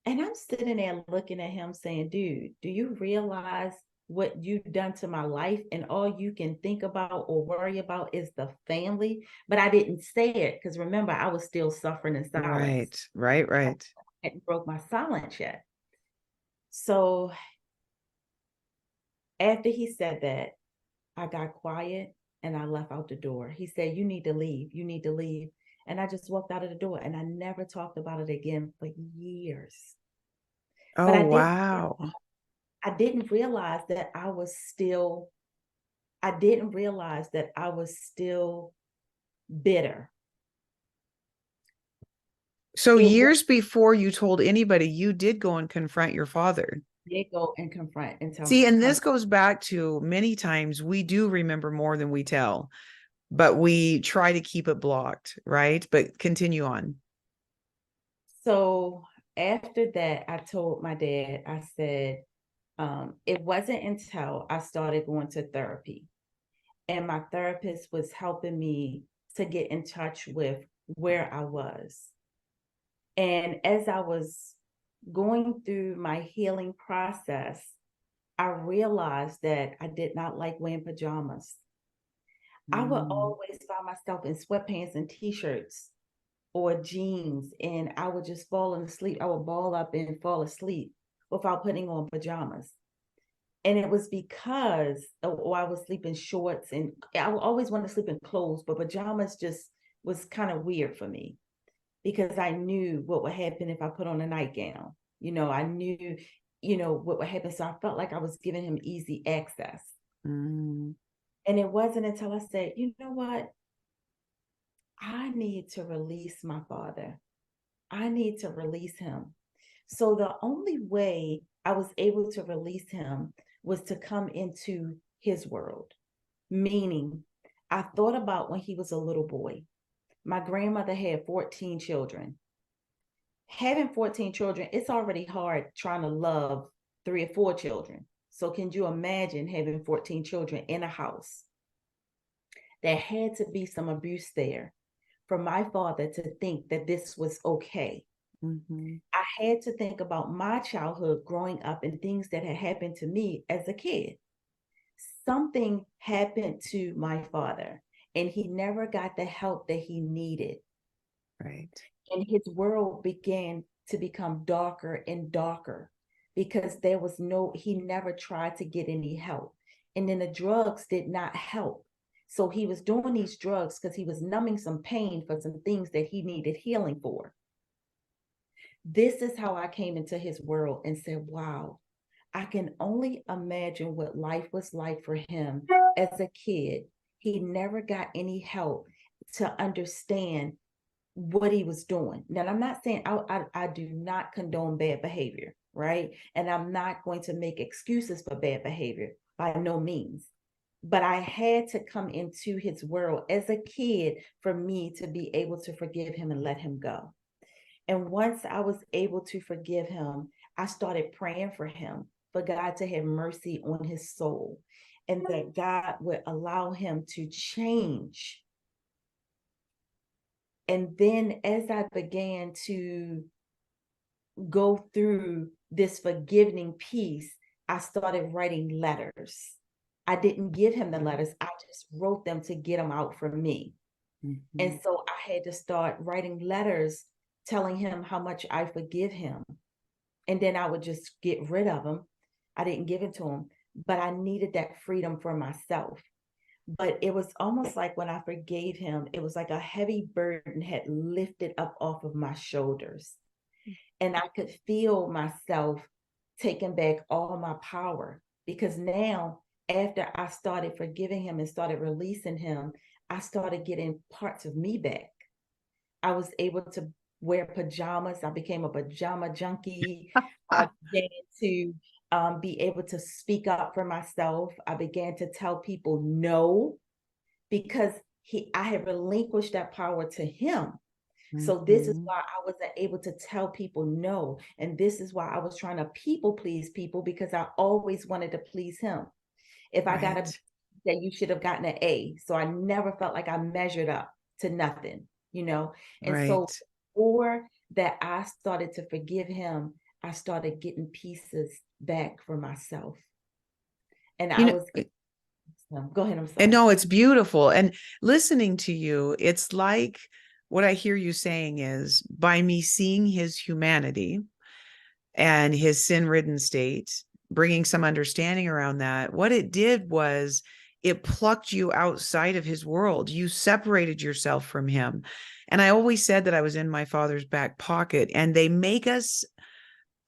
And I'm sitting there looking at him saying, dude, do you realize what you've done to my life? And all you can think about or worry about is the family. But I didn't say it because remember, I was still suffering in silence. Right. I hadn't broke my silence yet. So after he said that, I got quiet and I left out the door. He said, you need to leave. You need to leave. And I just walked out of the door and I never talked about it again for years. But Oh, wow. I didn't realize that I didn't realize that I was still bitter. So It was years before you told anybody, you did go and confront your father. did go and confront and tell See, and come. this goes back to many times we do remember more than we tell, but we try to keep it blocked, right? But continue on. So after that, I told my dad, I said, it wasn't until I started going to therapy and my therapist was helping me to get in touch with where I was. And as I was going through my healing process, I realized that I did not like wearing pajamas. I would Mm. always find myself in sweatpants and t-shirts or jeans, and I would just fall asleep. I would ball up and fall asleep without putting on pajamas. And it was because I was sleeping shorts, and I always wanted to sleep in clothes, but pajamas just was kind of weird for me because I knew what would happen if I put on a nightgown. I knew, what would happen. So I felt like I was giving him easy access. Mm. And it wasn't until I said, you know what? I need to release my father. I need to release him. So the only way I was able to release him was to come into his world, meaning I thought about when he was a little boy. My grandmother had 14 children. Having 14 children, it's already hard trying to love 3 or 4 children. So can you imagine having 14 children in a house? There had to be some abuse there for my father to think that this was okay. Mm-hmm. I had to think about my childhood growing up and things that had happened to me as a kid. Something happened to my father, and he never got the help that he needed. Right. And his world began to become darker and darker because he never tried to get any help. And then the drugs did not help. So he was doing these drugs because he was numbing some pain for some things that he needed healing for. This is how I came into his world and said, wow, I can only imagine what life was like for him as a kid. He never got any help to understand what he was doing. Now, I'm not saying I do not condone bad behavior, right? And I'm not going to make excuses for bad behavior by no means. But I had to come into his world as a kid for me to be able to forgive him and let him go. And once I was able to forgive him, I started praying for him, for God to have mercy on his soul, and that God would allow him to change. And then as I began to go through this forgiving piece, I started writing letters. I didn't give him the letters, I just wrote them to get them out from me. Mm-hmm. And so I had to start writing letters telling him how much I forgive him. And then I would just get rid of him. I didn't give it to him, but I needed that freedom for myself. But it was almost like when I forgave him, it was like a heavy burden had lifted up off of my shoulders. And I could feel myself taking back all my power because now, after I started forgiving him and started releasing him, I started getting parts of me back. I was able to wear pajamas. I became a pajama junkie. I began to be able to speak up for myself. I began to tell people no because I had relinquished that power to him. So this is Mhm. why I wasn't able to tell people no. And this is why I was trying to people please people, because I always wanted to please him. If I got a Right. that you should have gotten an A. So I never felt like I measured up to nothing, you know? And so Right. or that I started to forgive him, I started getting pieces back for myself. And You I know, was go ahead, I'm and sorry. no, it's beautiful. And listening to you, it's like what I hear you saying is by me seeing his humanity and his sin-ridden state, bringing some understanding around that, what it did was it plucked you outside of his world. You separated yourself from him. And I always said that I was in my father's back pocket, and they make us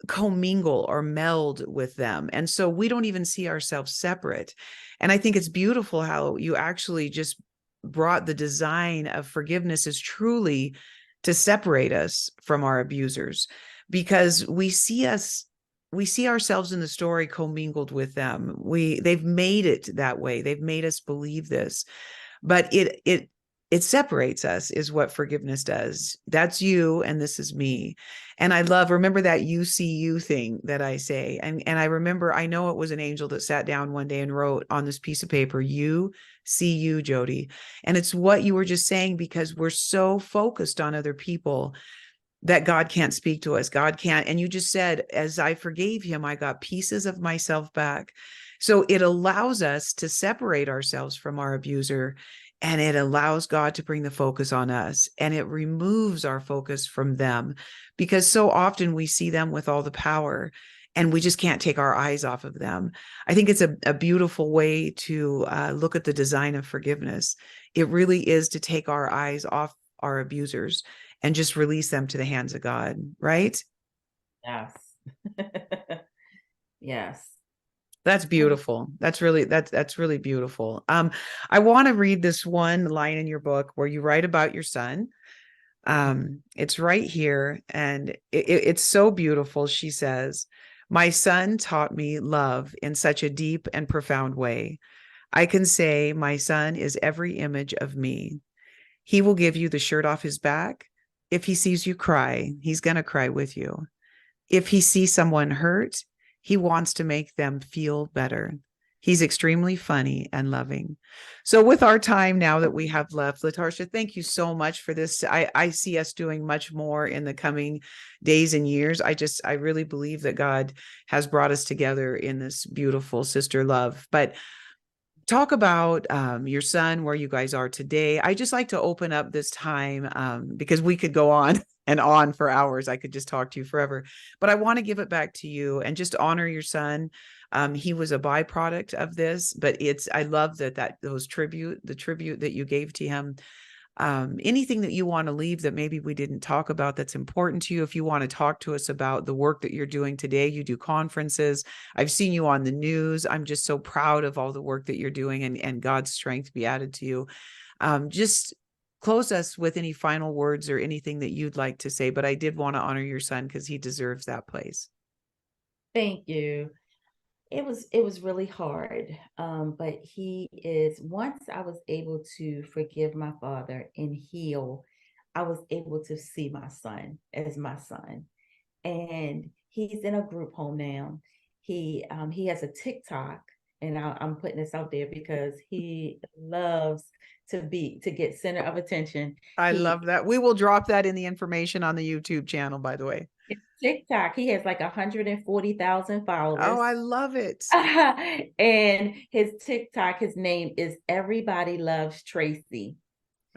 commingle or meld with them. And so we don't even see ourselves separate. And I think it's beautiful how you actually just brought the design of forgiveness is truly to separate us from our abusers, because we see ourselves in the story commingled with them. They've made it that way. They've made us believe this, but it separates us is what forgiveness does. That's you and this is me. And I remember that UCU thing that I say. And I remember, I know it was an angel that sat down one day and wrote on this piece of paper, you see you, Jody. And it's what you were just saying, because we're so focused on other people that God can't speak to us. God can't. And you just said, as I forgave him, I got pieces of myself back. So it allows us to separate ourselves from our abuser, and it allows God to bring the focus on us, and it removes our focus from them, because so often we see them with all the power and we just can't take our eyes off of them. I think it's a beautiful way to look at the design of forgiveness. It really is to take our eyes off our abusers and just release them to the hands of God, right? Yes. Yes. That's Oh, beautiful. That's really beautiful. I want to read this one line in your book where you write about your son. It's right here, and it's so beautiful. She says, "My son taught me love in such a deep and profound way. I can say my son is every image of me. He will give you the shirt off his back. If he sees you cry, he's going to cry with you. If he sees someone hurt, he wants to make them feel better. He's extremely funny and loving." So, with our time now that we have left, Latarsha, thank you so much for this. I see us doing much more in the coming days and years. I really believe that God has brought us together in this beautiful sister love. But talk about your son, where you guys are today. I just like to open up this time because we could go on and on for hours. I could just talk to you forever, but I want to give it back to you and just honor your son. He was a byproduct of this, but I love that the tribute that you gave to him. Anything that you want to leave that maybe we didn't talk about that's important to you. If you want to talk to us about the work that you're doing today, you do conferences. I've seen you on the news. I'm just so proud of all the work that you're doing, and God's strength be added to you. Just close us with any final words or anything that you'd like to say. But I did want to honor your son because he deserves that place. thank you. It was really hard. But he is once I was able to forgive my father and heal, I was able to see my son as my son. And he's in a group home now. He has a TikTok, and I'm putting this out there because he loves to get center of attention. I He love that. We will drop that in the information on the YouTube channel, by the way. his TikTok, he has like 140,000 Oh, followers. I love it. And his TikTok, his name is Everybody Loves Tracy.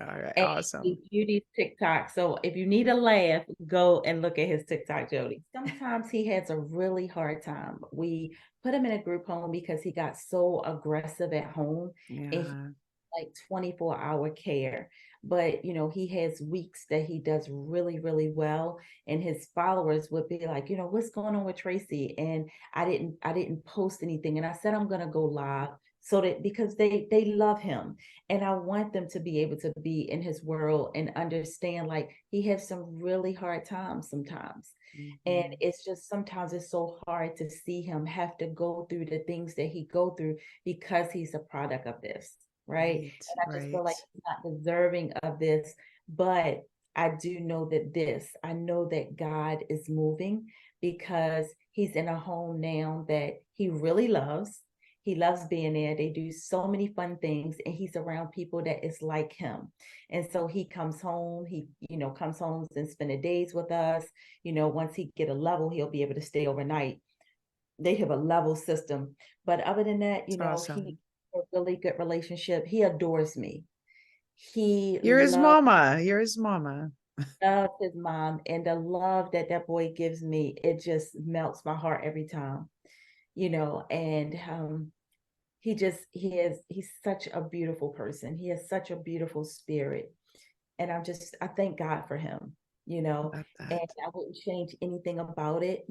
All right. And Awesome. we do these TikToks. So if you need a laugh, go and look at his TikTok, Jody. Sometimes he has a really hard time. We put him in a group home because he got so aggressive at home, and Yeah. like 24-hour care. But he has weeks that he does really, really well. And his followers would be like, what's going on with Tracy? And I didn't post anything. And I said I'm gonna go live so that because they love him. And I want them to be able to be in his world and understand like he has some really hard times sometimes. And Mhm. it's just sometimes it's so hard to see him have to go through the things that he go through because he's a product of this, right? Right, And I just feel right. like he's not deserving of this. But I do know I know that God is moving because he's in a home now that he really loves. He loves being there. They do so many fun things, and he's around people that is like him. And so he comes home, comes home and spend the days with us. Once he get a level, he'll be able to stay overnight. They have a level system. But other than that, It's he awesome. a really good relationship. He adores me. He You're his mama. You're his mama. loves his mom, and the love that that boy gives me, it just melts my heart every time. And he's such a beautiful person. He has such a beautiful spirit, and I thank God for him. Love And that. I wouldn't change anything about it.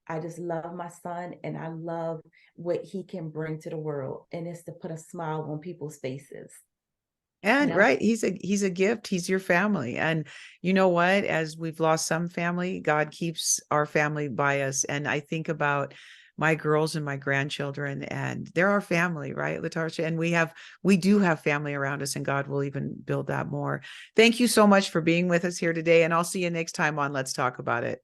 I just love my son, and I love what he can bring to the world, and it's to put a smile on people's faces. And And I'm right, he's a gift. He's your family. And you know what? As we've lost some family, God keeps our family by us. And I think about my girls and my grandchildren, and they're our family, right, Latarsha? And we do have family around us, and God will even build that more. Thank you so much for being with us here today. And I'll see you next time on Let's Talk About It.